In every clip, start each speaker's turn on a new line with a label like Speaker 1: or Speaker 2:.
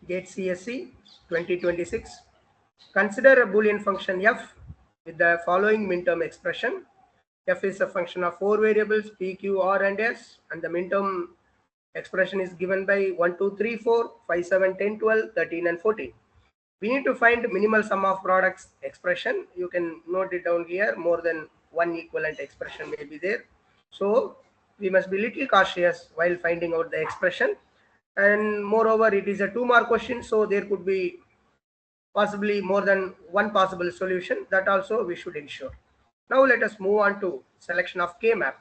Speaker 1: GATE CSE 2026. Consider a Boolean function f with the following minterm expression. F is a function of 4 variables p, q, r, and s, and the minterm expression is given by 1, 2, 3, 4, 5, 7, 10, 12, 13, and 14. We need to find minimal sum of products expression. You can note it down here. More than one equivalent expression may be there. So we must be little cautious while finding out the expression. And moreover, it is a 2-mark question, so there could be possibly more than one possible solution. That also we should ensure. Now let us move on to selection of K-map.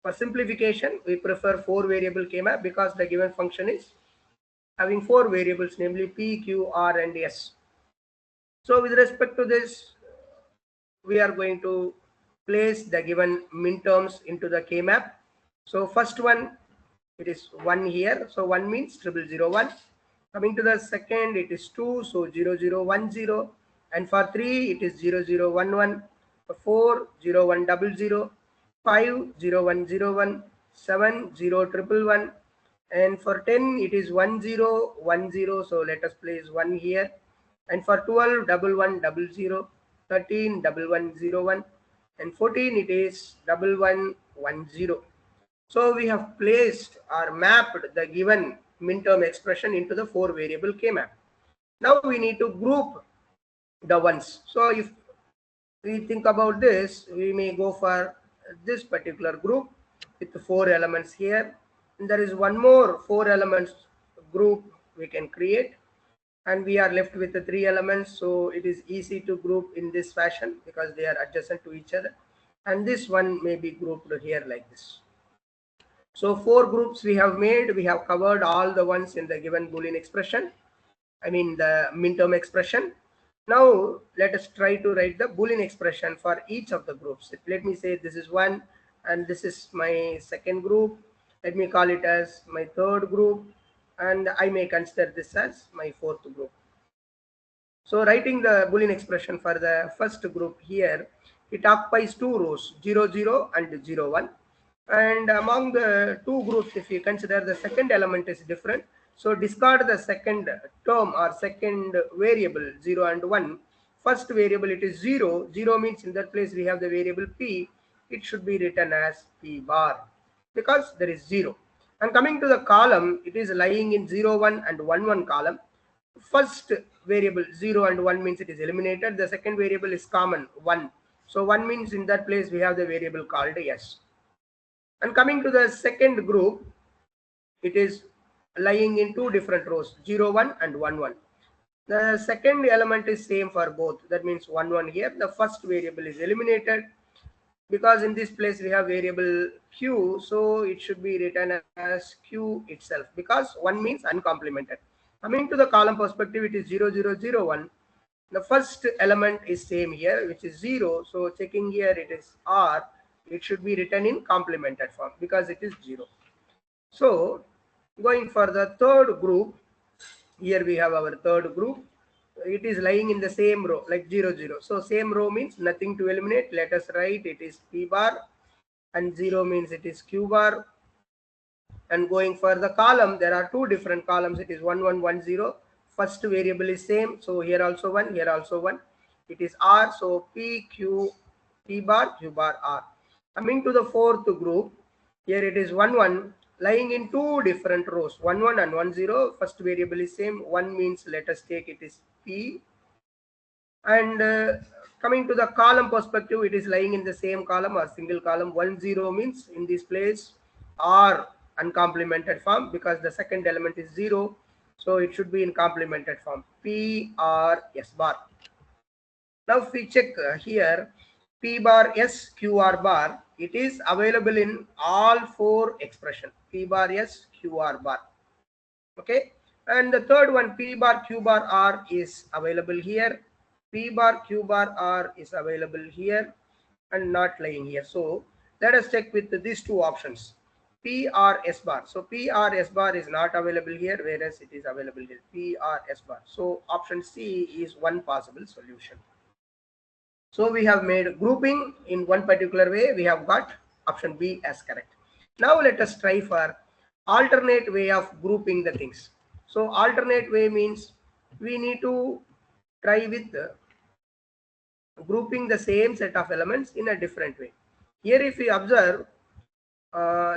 Speaker 1: For simplification, we prefer 4 variable K-map because the given function is having 4 variables, namely p, q, r, and s. So with respect to this, we are going to place the given minterms into the K-map. So first one, it is 1 here. So 1 means 0001. Coming to the second, it is 2. So 0010. And for 3, it is 0011. For 4, 0100. 5, 0101. 7, 0111. And for 10, it is 1010. So let us place 1 here. And for 12, 1100. 13, 1101. And 14, it is 1110. So we have placed or mapped the given minterm expression into the 4 variable K-map. Now we need to group the ones. So if we think about this, we may go for this particular group with the 4 elements here. And there is one more 4 elements group we can create. And we are left with the 3 elements. So it is easy to group in this fashion because they are adjacent to each other. And this one may be grouped here like this. So 4 groups we have made. We have covered all the ones in the given Boolean expression. I mean the minterm expression. Now let us try to write the Boolean expression for each of the groups. Let me say this is 1 and this is my second group. Let me call it as my third group, and I may consider this as my 4th group. So writing the Boolean expression for the first group here, it occupies 2 rows, 0, 0 and 0, 1. And among the 2 groups, if you consider the second element is different, so discard the second term or second variable 0 and 1. First variable, it is 0. 0 means in that place we have the variable p. It should be written as p bar because there is 0. And coming to the column, it is lying in 0, 1 and 1, 1 column. First variable 0 and 1 means it is eliminated. The second variable is common 1. So 1 means in that place we have the variable called s. And coming to the second group, it is lying in 2 different rows, 0, 1 and 1, 1. The second element is same for both. That means 1, 1 here. The first variable is eliminated because in this place we have variable q. So it should be written as q itself because 1 means uncomplemented. Coming to the column perspective, it is 0, 0, 0, 1. The first element is same here, which is 0. So checking here, it is r. It should be written in complemented form because it is 0. So going for the third group, here we have our third group. It is lying in the same row like 0, 0. So same row means nothing to eliminate. Let us write it is p bar, and 0 means it is q bar. And going for the column, there are 2 different columns. It is 1, 1, 1, 0. First variable is same. So here also 1, here also 1. It is r. So p, q, p bar, q bar, r. Coming to the fourth group, here it is 1, 1, lying in 2 different rows, 1, 1 and 1, 0. First variable is same. 1 means let us take it is p. And coming to the column perspective, it is lying in the same column or single column. 1, 0 means in this place r uncomplemented form because the second element is 0. So it should be in complemented form, p r s bar. Now if we check here, p bar s q r bar, it is available in all 4 expression, p bar s q r bar. Okay, and the third one, p bar q bar r, is available here. P bar q bar r is available here and not lying here. So let us check with these 2 options, p r s bar. So p r s bar is not available here, whereas it is available here, p r s bar. So option C is one possible solution. So we have made grouping in one particular way. We have got option B as correct. Now let us try for alternate way of grouping the things. So alternate way means we need to try with grouping the same set of elements in a different way. Here if we observe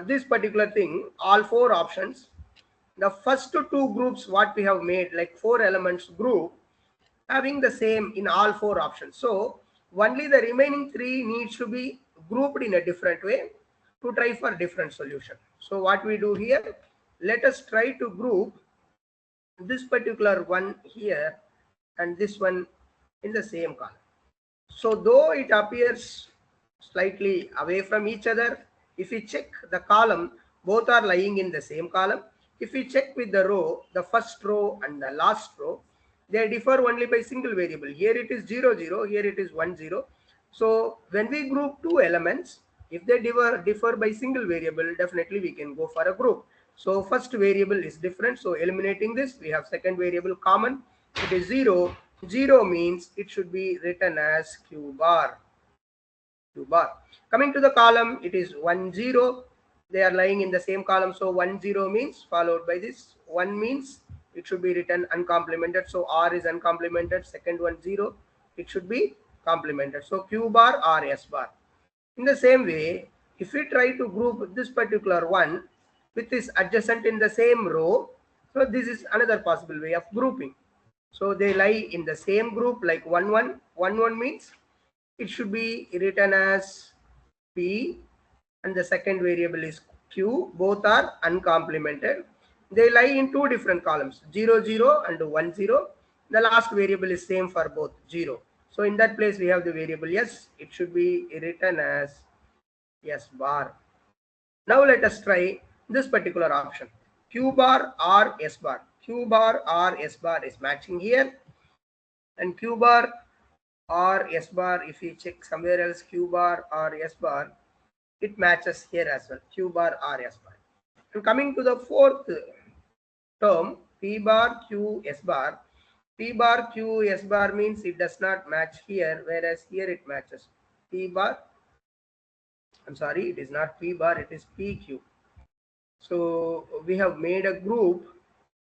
Speaker 1: this particular thing, all four options, the first two groups what we have made, like four elements group, having the same in all four options. So only the remaining three needs to be grouped in a different way to try for different solution. So what we do here, let us try to group this particular one here and this one in the same column. So though it appears slightly away from each other, if we check the column, both are lying in the same column. If we check with the row, the first row and the last row, they differ only by single variable. Here it is 0, 0, here it is 1, 0. So when we group two elements, if they differ by single variable, definitely we can go for a group. So first variable is different. So eliminating this, we have second variable common. It is 0. 0 means it should be written as q bar. Q bar. Coming to the column, it is 1, 0. They are lying in the same column. So 1, 0 means followed by this. 1 means it should be written uncomplemented. So R is uncomplemented. Second one 0. It should be complemented. So Q bar or S bar. In the same way, if we try to group this particular one with this adjacent in the same row, so this is another possible way of grouping. So they lie in the same group like 1, 1. 1, 1 means it should be written as P and the second variable is Q. Both are uncomplemented. They lie in two different columns, 0, 0 and 1, 0. The last variable is same for both, 0. So in that place we have the variable S. It should be written as S bar. Now let us try this particular option. Q bar or S bar. Q bar or S bar is matching here. And Q bar or S bar, if we check somewhere else, Q bar or S bar, it matches here as well, Q bar or S bar. And coming to the fourth term, P bar Q S bar. P bar Q S bar means it does not match here, whereas here it matches. P bar, I'm sorry, it is not P bar, it is PQ. So we have made a group,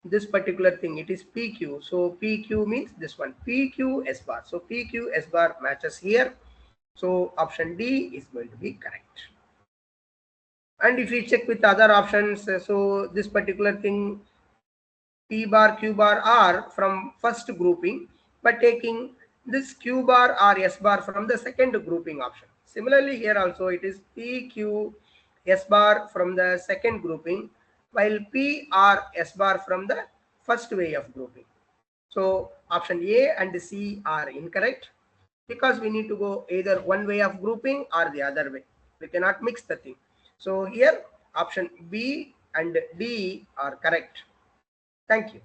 Speaker 1: this particular thing, it is PQ. So PQ means this one, PQ S bar. So PQ S bar matches here. So option D is going to be correct. And if we check with other options, so this particular thing, P bar, Q bar are from first grouping, but taking this Q bar or S bar from the second grouping option. Similarly, here also it is P, Q, S bar from the second grouping, while P or S bar from the first way of grouping. So option A and C are incorrect because we need to go either one way of grouping or the other way. We cannot mix the thing. So here option B and D are correct. Thank you.